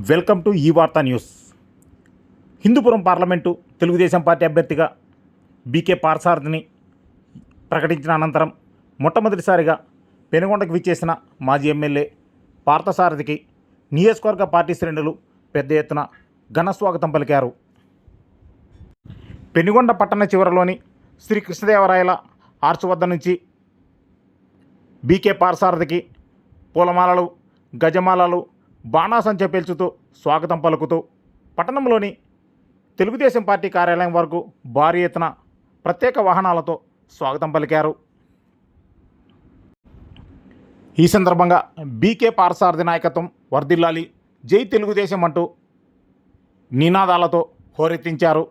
Welcome to ఈ వార్తా news. Hindupuram parliament Telugu Desam party అభ్యర్థిగా బీకే పార్థసారథిని ప్రకటించిన అనంతరం మొట్టమొదటిసారిగా పెనుగొండకు విచ్చేసిన మాజీ ఎమ్మెల్యే పార్థసారథికి నియోజకవర్గ పార్టీ శ్రేణులు పెద్ద ఎత్తున ఘన స్వాగతం పలికారు. పెనుగొండ పట్టణ చివరలోని శ్రీ కృష్ణదేవరాయల ఆర్చ్ వద్ద నుంచి బీకే పార్థసారథికి పూలమాలలు, గజమాలలు, బాణాసంచ పేల్చుతూ స్వాగతం పలుకుతూ పట్టణంలోని తెలుగుదేశం పార్టీ కార్యాలయం వరకు భారీ ఎత్తున ప్రత్యేక వాహనాలతో స్వాగతం పలికారు. ఈ సందర్భంగా బీకే పార్థసారథి నాయకత్వం వర్ధిల్లాలి, జై తెలుగుదేశం అంటూ నినాదాలతో హోరెత్తించారు.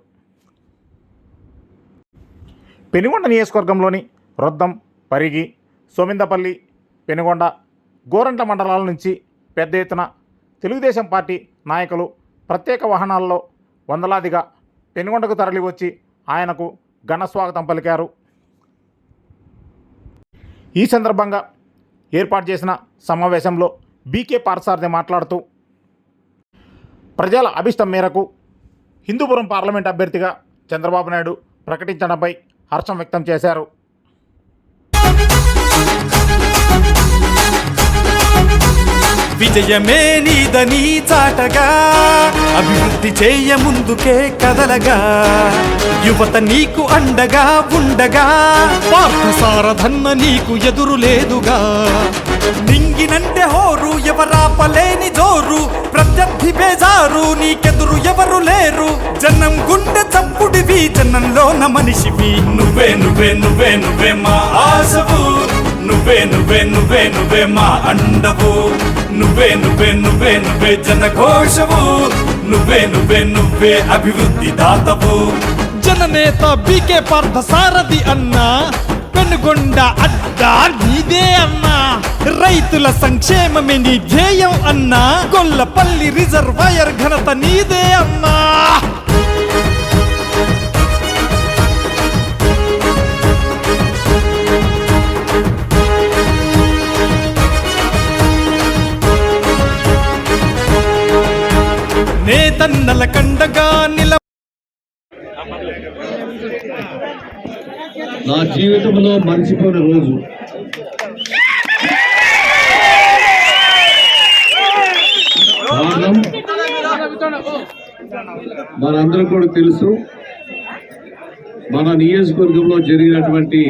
పెనుగొండ నియోజకవర్గంలోని రొద్దం, పరిగి, సోమిందపల్లి, పెనుగొండ, గోరంట్ల మండలాల నుంచి పెద్ద ఎత్తున తెలుగుదేశం పార్టీ నాయకులు ప్రత్యేక వాహనాల్లో వందలాదిగా పెనుగొండకు తరలివచ్చి ఆయనకు ఘన స్వాగతం పలికారు. ఈ సందర్భంగా ఏర్పాటు చేసిన సమావేశంలో బీకే పార్థసారథి మాట్లాడుతూ ప్రజల అభిష్టం మేరకు హిందూపురం పార్లమెంట్ అభ్యర్థిగా చంద్రబాబు నాయుడు ప్రకటించడంపై హర్షం వ్యక్తం చేశారు. విజయమే నీదని చాటగా అభివృద్ధి చేయ ముందుకే కదలగా యువత నీకు అండగా ఉండగా పార్థసారథన్న నీకు ఎదురు లేదుగా. నింగినంటే హోరు ఎవరాపలేని జోరు, ప్రత్యర్థి బేజారు నీకెదురు ఎవరు లేరు. జనం గుండె చప్పుడివి, జనంలోన మనిషివి. నువ్వే నువ్వే నువ్వే నువ్వే మా ఆశవు, నువ్వే నువ్వే నువ్వే నువ్వే మా అండవు. నువ్వే నువ్వే నువ్వే నువ్వే జనఘోషవు, నువ్వే నువ్వే నువ్వే అభివృద్ధి దాతవు. జననేత బీకే పార్థసారథి అన్నా, పెనుగొండ అడ్డా నీదే అన్నా. రైతుల సంక్షేమమే నీ ధ్యేయం అన్నా, గొల్లపల్లి రిజర్వాయర్ ఘనత నీదే అన్నా. నేతన్నల కండగా నిల నా జీవితంలో మర్చిపోయిన రోజు కారణం మనందరూ కూడా తెలుసు. మన నియోజకవర్గంలో జరిగినటువంటి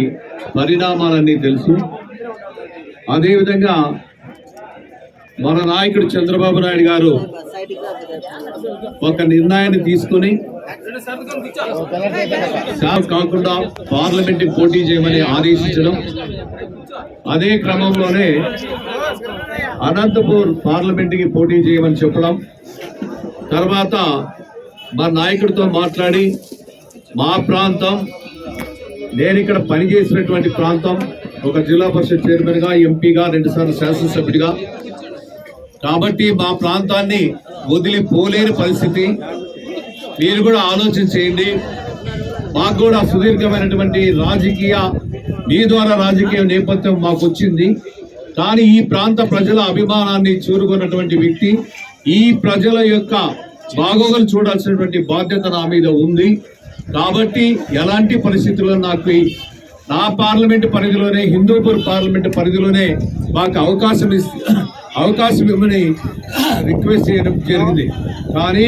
పరిణామాలన్నీ తెలుసు. అదేవిధంగా మన నాయకుడు చంద్రబాబు నాయుడు గారు ఒక నిర్ణయాన్ని తీసుకుని కాకుండా పార్లమెంట్ పోటీ చేయమని ఆదేశించడం, అదే క్రమంలోనే అనంతపూర్ పార్లమెంట్కి పోటీ చేయమని చెప్పడం, తర్వాత మా నాయకుడితో మాట్లాడి మా ప్రాంతం, నేను ఇక్కడ పనిచేసినటువంటి ప్రాంతం, ఒక జిల్లా పరిషత్ చైర్మన్గా, ఎంపీగా, 2 సార్లు శాసనసభ్యుడిగా, కాబట్టి మా ప్రాంతాన్ని వదిలిపోలేని పరిస్థితి. మీరు కూడా ఆలోచన చేయండి. మాకు కూడా సుదీర్ఘమైనటువంటి మీ ద్వారా రాజకీయ నేపథ్యం మాకు వచ్చింది. కానీ ఈ ప్రాంత ప్రజల అభిమానాన్ని చూరుకున్నటువంటి వ్యక్తి, ఈ ప్రజల యొక్క బాగోగులు చూడాల్సినటువంటి బాధ్యత నా మీద ఉంది. కాబట్టి ఎలాంటి పరిస్థితుల్లో నాకు నా పార్లమెంటు పరిధిలోనే, హిందూపూర్ పార్లమెంటు పరిధిలోనే మాకు అవకాశం ఇవ్వమని రిక్వెస్ట్ చేయడం జరిగింది. కానీ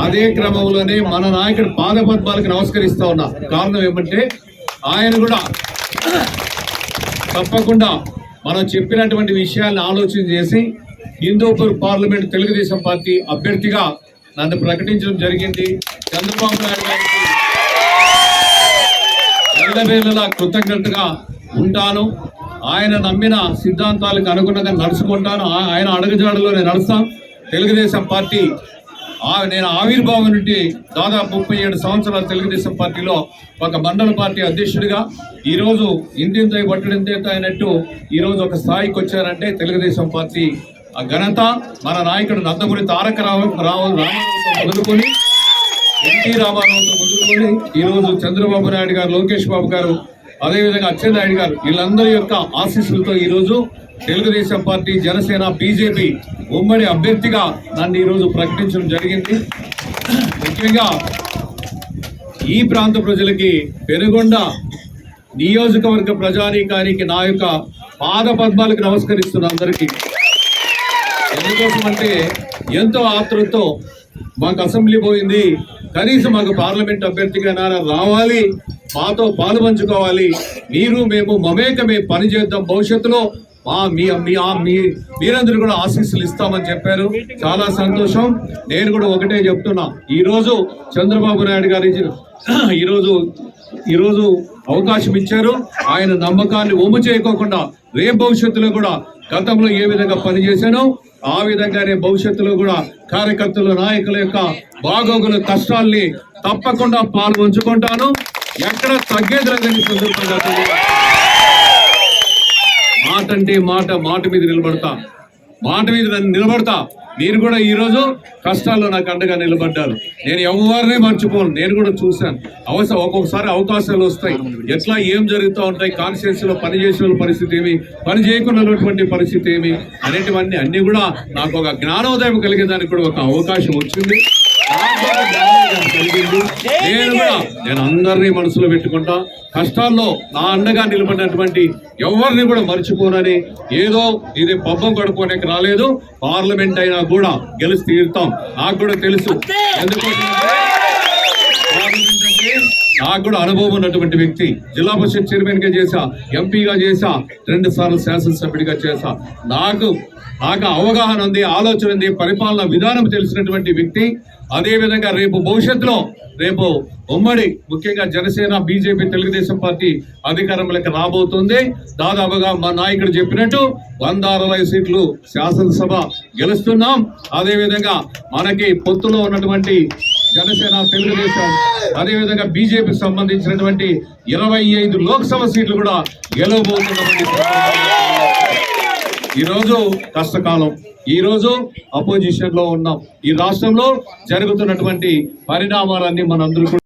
అదే క్రమంలోనే మన నాయకుడు పాదపద్మాలకు నమస్కరిస్తా ఉన్నా. కారణం ఏమంటే ఆయన కూడా తప్పకుండా మనం చెప్పినటువంటి విషయాలను ఆలోచన చేసి హిందూపూర్ పార్లమెంట్ తెలుగుదేశం పార్టీ అభ్యర్థిగా నన్ను ప్రకటించడం జరిగింది. చంద్రబాబు నాయుడు గారికి ఎల్లవేళలా కృతజ్ఞతగా ఉంటాను. ఆయన నమ్మిన సిద్ధాంతాలకు అనుగుణంగా నడుచుకుంటాను. ఆయన అడుగుజాడలో నేను నడుస్తాను. తెలుగుదేశం పార్టీ నేను ఆవిర్భావం నుండి దాదాపు 37 సంవత్సరాలు తెలుగుదేశం పార్టీలో ఒక మండల పార్టీ అధ్యక్షుడిగా, ఈరోజు ఇంటింత పట్టడింత అయినట్టు ఈరోజు ఒక స్థాయికి వచ్చారంటే తెలుగుదేశం పార్టీ ఆ ఘనత మన నాయకుడు నందమూరి తారక రామారావుతో మొదలుకొని, ఎన్టీ రామారావుతో మొదలుకొని ఈరోజు చంద్రబాబు నాయుడు గారు, లోకేష్ బాబు గారు, అదేవిధంగా అచ్చెన్నాయుడు గారు వీళ్ళందరి యొక్క ఆశీస్సులతో ఈరోజు తెలుగుదేశం పార్టీ, జనసేన, బీజేపీ ఉమ్మడి అభ్యర్థిగా నన్ను ఈరోజు ప్రకటించడం జరిగింది. ముఖ్యంగా ఈ ప్రాంత ప్రజలకి, పెనుగొండ నియోజకవర్గ ప్రజానీకానికి నా యొక్క పాద పద్మాలకు నమస్కరిస్తున్న అందరికీ. ఎందుకోసం అంటే ఎంతో ఆతృతతో మాకు అసెంబ్లీ పోయింది, కనీసం మాకు పార్లమెంట్ అభ్యర్థిగా రావాలి, మాతో పాలు పంచుకోవాలి, మీరు మేము మమేకమే పని చేద్దాం, భవిష్యత్తులో మీరందరూ కూడా ఆశీస్సులు ఇస్తామని చెప్పారు. చాలా సంతోషం. నేను కూడా ఒకటే చెప్తున్నా, ఈరోజు చంద్రబాబు నాయుడు గారు ఈరోజు అవకాశం ఇచ్చారు. ఆయన నమ్మకాన్ని ఒమ్ము చేయకోకుండా రేపు భవిష్యత్తులో కూడా గతంలో ఏ విధంగా పనిచేశానో ఆ విధంగానే భవిష్యత్తులో కూడా కార్యకర్తలు, నాయకుల యొక్క బాగోగుల కష్టాల్ని తప్పకుండా పాల్గొంచుకుంటాను. ఎక్కడ తగ్గేది లేదని సందర్భంగా మాట అంటే మాట మీద నిలబడతా. మీరు కూడా ఈరోజు కష్టాల్లో నాకు అండగా నిలబడ్డారు. నేను ఎవరినే మర్చిపోను. నేను కూడా చూశాను. ఒక్కొక్కసారి అవకాశాలు వస్తాయి, ఎట్లా ఏం జరుగుతూ ఉంటాయి, కాన్స్టిట్యూన్సీ లో పనిచేసే వాళ్ళ పరిస్థితి ఏమి, పని చేయకున్నటువంటి పరిస్థితి ఏమి అనేటివన్నీ అన్ని కూడా నాకు ఒక జ్ఞానోదయం కలిగేదానికి కూడా ఒక అవకాశం వచ్చింది. నేను అందరినీ మనసులో పెట్టుకుంటా. కష్టాల్లో నా అండగా నిలబడినటువంటి ఎవరిని కూడా మర్చిపోనని, ఏదో ఇది పబ్బం గడుపుకోడానికి రాలేదు, పార్లమెంట్ అయినా కూడా గెలిచి తీరుతాం. నాకు కూడా తెలుసు. ఎందుకోసం పార్లమెంట్ అంటే నాకు కూడా అనుభవం ఉన్నటువంటి వ్యక్తి. జిల్లా పరిషత్ చైర్మన్ గా చేశా, ఎంపీగా చేశా, 2 సార్లు శాసనసభ్యుడిగా చేశా. నాకు అవగాహన ఉంది, ఆలోచన ఉంది, పరిపాలన విధానం తెలిసినటువంటి వ్యక్తి. అదేవిధంగా రేపు భవిష్యత్తులో ఉమ్మడి ముఖ్యంగా జనసేన, బీజేపీ, తెలుగుదేశం పార్టీ అధికారంలోకి రాబోతుంది. దాదాపుగా మా నాయకుడు చెప్పినట్టు 160 సీట్లు శాసనసభ గెలుస్తున్నాం. అదేవిధంగా మనకి పొత్తులో ఉన్నటువంటి జనసేన, తెలుగుదేశం, అదేవిధంగా బీజేపీకి సంబంధించినటువంటి 25 లోక్సభ సీట్లు కూడా గెలవబోతున్నటువంటి ఈరోజు కష్టకాలం. ఈరోజు అపోజిషన్ లో ఉన్నాం. ఈ రాష్ట్రంలో జరుగుతున్నటువంటి పరిణామాలన్నీ మనందరూ